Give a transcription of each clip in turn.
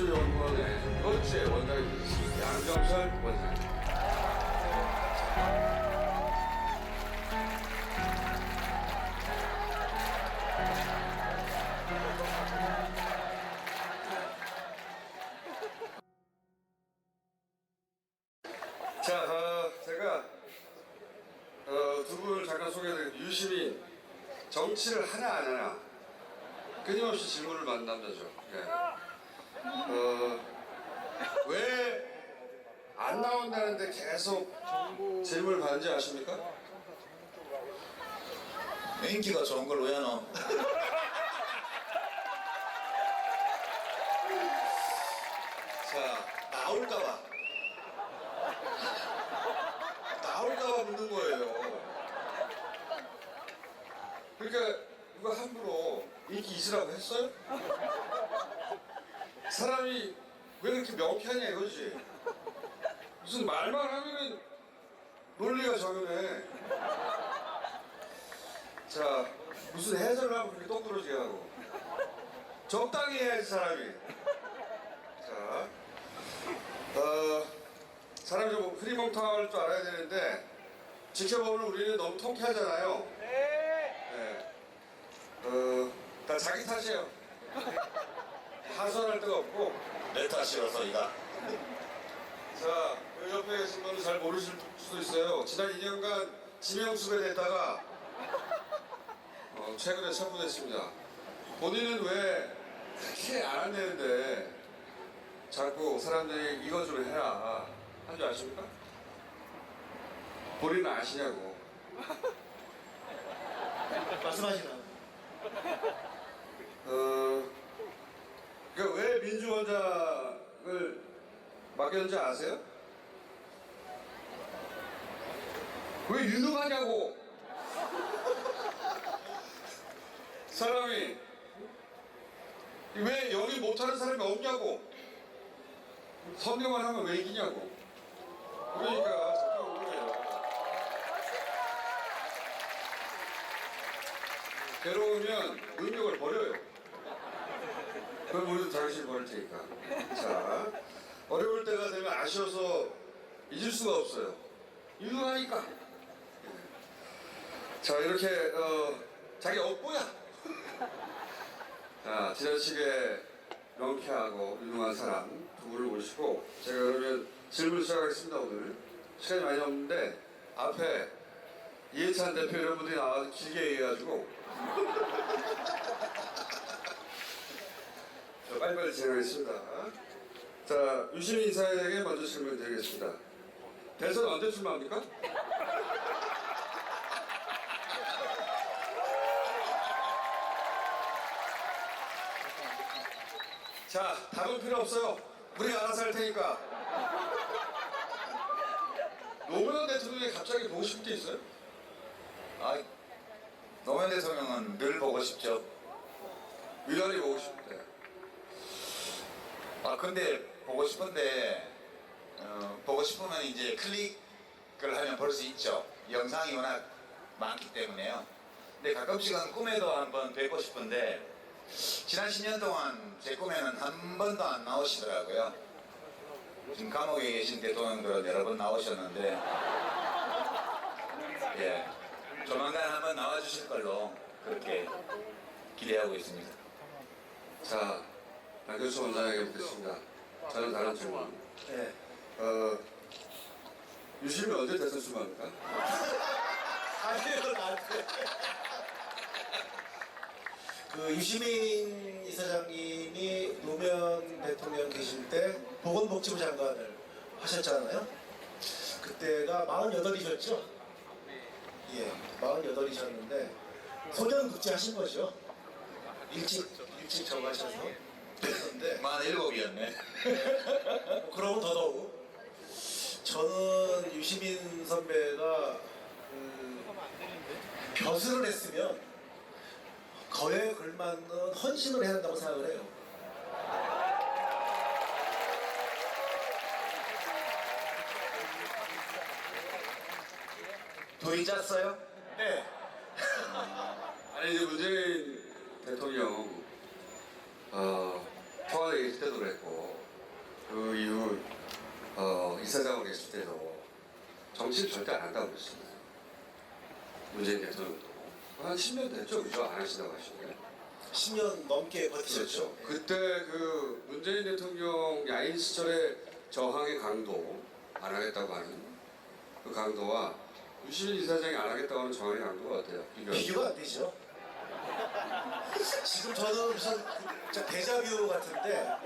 미술연구원의 두 번째 원장이 되셨습니다. 양정철 원장. 자, 제가 두 분을 잠깐 소개해드리겠습니다. 유시민, 정치를 하냐 안 하냐 끊임없이 질문을 받는 남자죠. 왜 안 나온다는데 계속 질문을 받는지 아십니까? 인기가 좋은 걸 왜 하노? 자, 나올까봐 묻는 거예요. 그러니까 누가 함부로 인기 있으라고 했어요? 사람이 왜 그렇게 명쾌하냐 이거지. 무슨 말만 하면은 논리가 적용해. 자, 무슨 해설을 하고 그렇게 똑부러지게 하고. 적당히 해야지 사람이. 자, 사람이 좀 흐리멍텅할 줄 알아야 되는데 지켜보면 우리는 너무 통쾌하잖아요. 네. 다 자기 탓이에요. 하소연할 데가 없고. 내 탓이어서 이가. 자, 그 옆에 계신 분은 잘 모르실 수도 있어요. 지난 2년간 지명수배됐다가 최근에 체포됐습니다. 본인은 왜 그렇게 안 한다는데 자꾸 사람들이 이거 좀 해라 한 줄 아십니까? 본인은 아시냐고. 말씀하시나? 그러니까 왜 민주원장을 맡겼는지 아세요? 왜 유능하냐고. 사람이 왜 연기 못하는 사람이 없냐고. 선거만 하면 왜 이기냐고. 그러니까 잠깐 오는 거예요. 괴로우면 능력을 버려요. 그럼 우리도 당신이 버릴 테니까. 자, 어려울 때가 되면 아쉬워서 잊을 수가 없어요. 유능하니까. 자, 이렇게 자기 업보야. 자, 지나치게 명쾌하고 유능한 사람 두 분을 모시고 제가 그러면 질문 시작하겠습니다. 오늘 시간이 많이 없는데 앞에 이해찬 대표 이런 분들이 나와서 길게 얘기해가지고 빨리빨리 진행하겠습니다. 자, 유시민 이사에게 먼저 질문 드리겠습니다. 대선 언제 출마합니까? 자, 답은 필요 없어요. 우리가 알아서 할 테니까. 노무현 대통령이 갑자기 보고 싶은 게 있어요? 아, 노무현 대통령은 늘 보고 싶죠. 유난히 보고 싶대. 아, 근데 보고 싶은데 보고 싶으면 이제 클릭을 하면 볼 수 있죠. 영상이 워낙 많기 때문에요. 근데 가끔씩은 꿈에도 한번 뵙고 싶은데 지난 10년 동안 제 꿈에는 한 번도 안 나오시더라고요. 지금 감옥에 계신 대통령들은 여러 번 나오셨는데 예, 조만간 한번 나와주실 걸로 그렇게 기대하고 있습니다. 자, 박교수 원장에게 묻겠습니다. 저는 다른 질문. 네. 유시민 언제 대선 출마합니까? 아니요, 나한테. 그 유시민 이사장님이 노무현 대통령 계실 때 보건복지부 장관을 하셨잖아요. 그때가 48이셨죠? 예, 48이셨는데 소년급제 하신 거죠. 일찍 정하셔서 그랬는데 47이었네. 그러면 더더욱 저는 유시민 선배가 벼슬을 했으면 거에 걸맞는 헌신을 해야 한다고 생각을 해요. 둘이 짰어요? 네. 아니, 이제 문재인 대통령 청와대에 계실 때도 그랬고 정치를 절대 안 한다고 그랬잖아요. 문재인 대통령도 한 10년 됐죠, 그죠? 안 하신다고 하시는데. 10년 넘게 버티셨죠. 그때 그 문재인 대통령 야인 시절의 저항의 강도 안 하겠다고 하는 그 강도와 유시민 이사장이 안 하겠다고 하는 저항의 강도가 어때요? 비교가 안 되죠. 지금 저는 무슨 진짜 데자뷰 같은데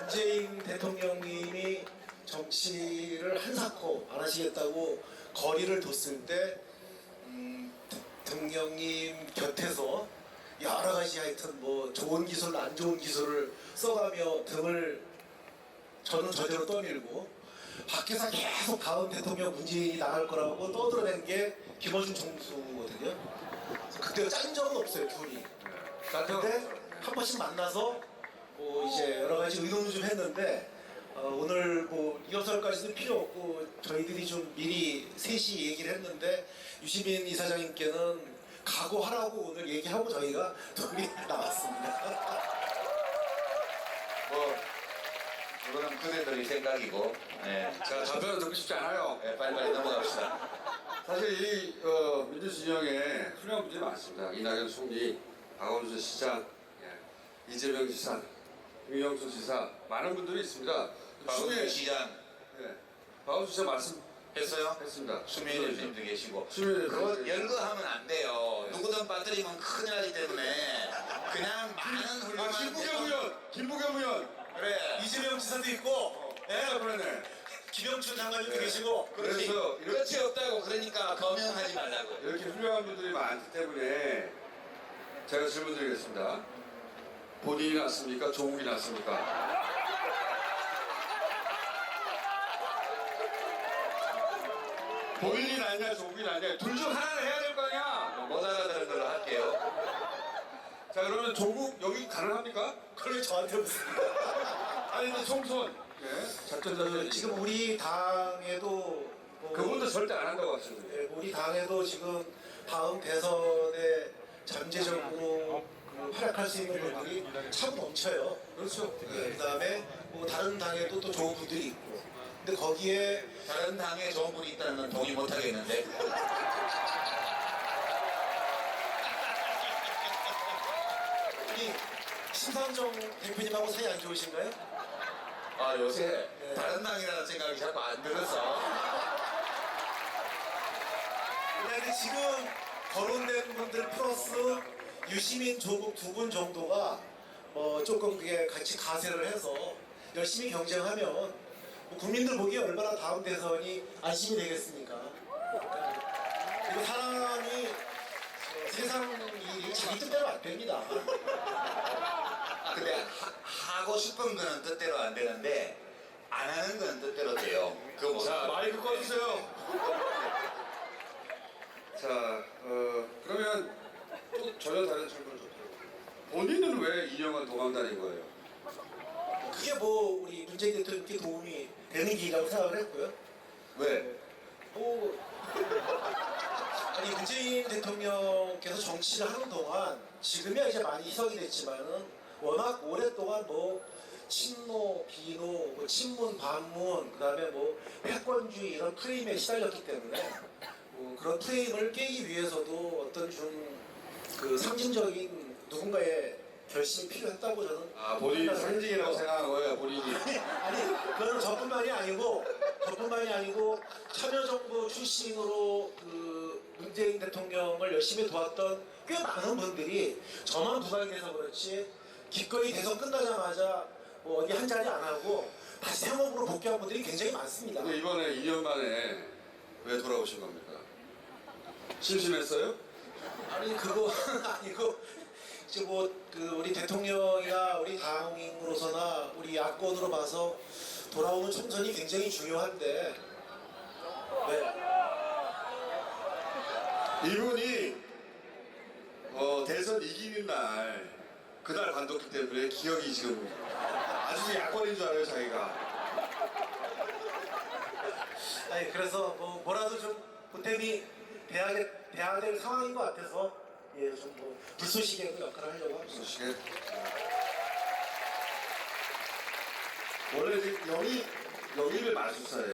문재인 대통령님이 정치를 한사코 안 하시겠다고 거리를 뒀을 때 대통령님 곁에서 여러 가지 하여튼 뭐 좋은 기술 안 좋은 기술을 써가며 등을 저는 저대로 떠밀고 밖에서 계속 다음 대통령 문재인이 나갈 거라고 떠들어댄 게 김어준 총수거든요. 그래서 그때 짠 적은 없어요, 둘이. 근데 한 번씩 만나서 뭐 이제 여러 가지 의논을 좀 했는데 오늘 뭐 리허설까지는 필요 없고 저희들이 좀 미리 셋이 얘기를 했는데 유시민 이사장님께는 각오하라고 오늘 얘기하고 저희가 둘이 나왔습니다. 뭐 그거는 그대들의 생각이고, 예. 제가 답변을 듣고 싶지 않아요. 예, 빨리빨리 넘어갑시다. 사실 이 민주진영에 훌륭한 분들이 많습니다. 이낙연 총리, 박원순 시장, 이재명 지사, 김영수 지사 많은 분들이 있습니다. 박원순 시장 예, 박원순 시장 했어요? 말씀했습니다. 수민 교수님도 계시고. 수민 그거 교수님. 연구하면 안 돼요. 누구든 빠뜨리면 큰일 나기 때문에 그냥 많은 훌륭한 김부겸 의원, 김부겸 의원. 그래. 이재명 지사도 있고 그러네. 김영춘 장관님도 계시고 그래서 끝이 없다고. 그러니까 거명하지 말라고. 이렇게 훌륭한 분들이 많기 때문에 제가 질문 드리겠습니다. 본인이 낫습니까? 조국이 낫습니까? 본인이 낫냐, 조국이 낫냐? 둘 중 하나를 해야 될 거 아니야? 못 알아들은 걸로 할게요. 자, 그러면 조국 여기 가능합니까? 그걸 왜 저한테 묻습니까? 아니, 근데 총선. 예, 작전자들. 지금 우리 당에도 뭐 그분도 절대 안 한다고 하시는데. 예, 우리 당에도 지금 다음 대선에 잠재적으로 그 활약할 수 있는 분들이 참 넘쳐요. 그렇죠. 예, 그다음에 뭐 다른 당에도 또 좋은 분들이 있고. 근데 거기에 다른 당에 좋은 분이 있다는 건 동의 못 하겠는데. 우리 심상정 대표님하고 사이 안 좋으신가요? 아, 요새 네. 다른 당이라는 생각이 자꾸 안 들어서. 근데 지금 거론된 분들 플러스 유시민, 조국 두 분 정도가 조금 그게 같이 가세를 해서 열심히 경쟁하면 뭐 국민들 보기에 얼마나 다음 대선이 안심이 되겠습니까? 그리고 사람이 세상 일이 자기 뜻대로 안 됩니다. 근데 하고 싶은 거는 뜻대로 안 되는데 안 하는 건 뜻대로 돼요. 그거 뭐. 자, 마이크 꺼주세요. 자, 그러면 또 전혀 다른 질문을 좀 드려볼게요. 본인은 왜 2년간 도망 다닌 거예요? 그게 뭐 우리 문재인 대통령께 도움이 되는 길이라고 생각을 했고요. 왜? 뭐 아니 문재인 대통령께서 정치를 하는 동안 지금이야 이제 많이 희석이 됐지만은 워낙 오랫동안 뭐 친노, 비노, 뭐 친문, 반문, 그다음에 뭐 패권주의 이런 프레임에 시달렸기 때문에 뭐 그런 프레임을 깨기 위해서도 어떤 좀 그 상징적인 누군가의 결심이 필요했다고 저는 아, 본인이 상징이라고 생각하는 거예요, 본인이. 아니 그건 저뿐만이 아니고 참여정부 출신으로 그 문재인 대통령을 열심히 도왔던 꽤 많은 분들이 저만 부각이 돼서 그렇지 기꺼이 대선 끝나자마자 뭐 어디 한 자리 안 하고 다시 생업으로 복귀한 분들이 굉장히 많습니다. 근데 이번에 2년 만에 왜 돌아오신 겁니까? 심심했어요? 아니 그거 아니고 이제 그 우리 대통령이나 우리 당으로서나 우리 야권으로 봐서 돌아오는 총선이 굉장히 중요한데 네. 이분이 대선 이기는 날 그날 관뒀기 때문에 기억이 지금 아주 약권인 줄 알아요, 자기가. 아니 그래서 뭐라도 좀 보탬이 돼야 될 상황인 것 같아서 좀 불쏘시개 역할을 하려고 합니다. 소식에 원래 이제 영희를 마술사예요.